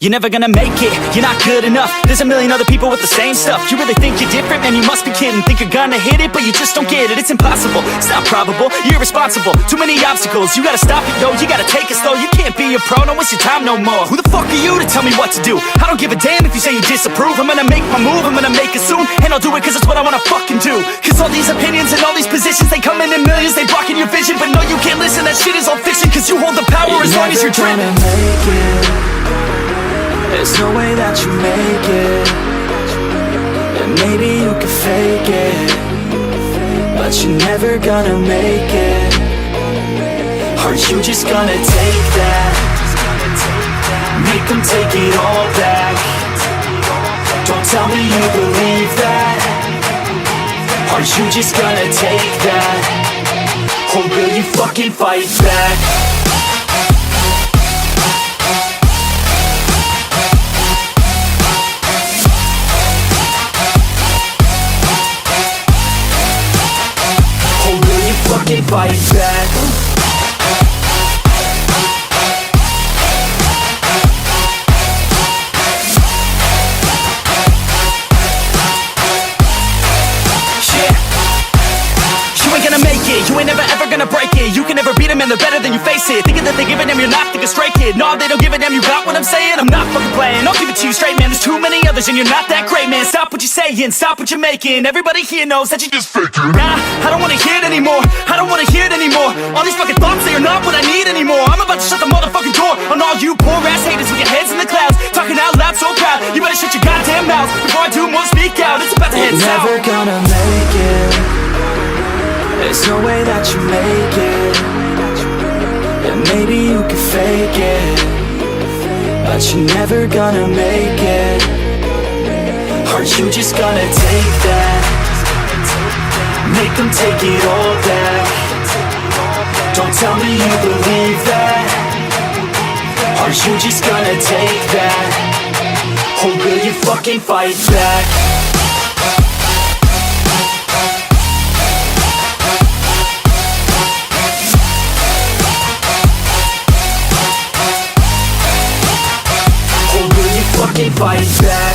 you're never gonna make it. You're not good enough, there's a million other people with the same stuff. You really think you're different? Man, you must be kidding. Think you're gonna hit it, but you just don't get it. It's impossible, it's not probable, you're irresponsible. Too many obstacles, you gotta stop it, yo. You gotta take it slow, you can't be a pro, don't waste your time no more. Who the fuck are you to tell me what to do? I don't give a damn if you say you disapprove. I'm gonna make my move, I'm gonna make it soon, and I'll do it cause it's what I wanna fucking do. Cause all these opinions and all these positions, they come in millions, they blocking your vision. But no, you can't listen, that shit is all fiction. Cause you hold the power as long as you're dreaming. You're never gonna make it. There's no way that you make it. And maybe you can fake it, but you're never gonna make it. Are you just gonna take that? Make them take it all back. Don't tell me you believe that. Are you just gonna take that? Or will you fucking fight back? Or will you fucking fight back? You ain't never ever gonna break it. You can never beat them and they're better than you, face it. Thinking that they give a damn, you're not, think a straight kid. No, they don't give a damn, you got what I'm saying? I'm not fucking playing, I'll give it to you straight, man. There's too many others and you're not that great, man. Stop what you're saying, stop what you're making. Everybody here knows that you just faking. Nah, I don't wanna hear it anymore, I don't wanna hear it anymore. All these fucking thoughts, they are not what I need anymore. I'm about to shut the motherfucking door on all you poor ass haters with your heads in the clouds, talking out loud so proud. You better shut your goddamn mouth before I do more speak out. It's about to head south. You're never gonna make it. There's no way that you make it. And maybe you can fake it, but you're never gonna make it. Are you just gonna take that? Make them take it all back. Don't tell me you believe that. Are you just gonna take that? Or will you fucking fight back? Fight back.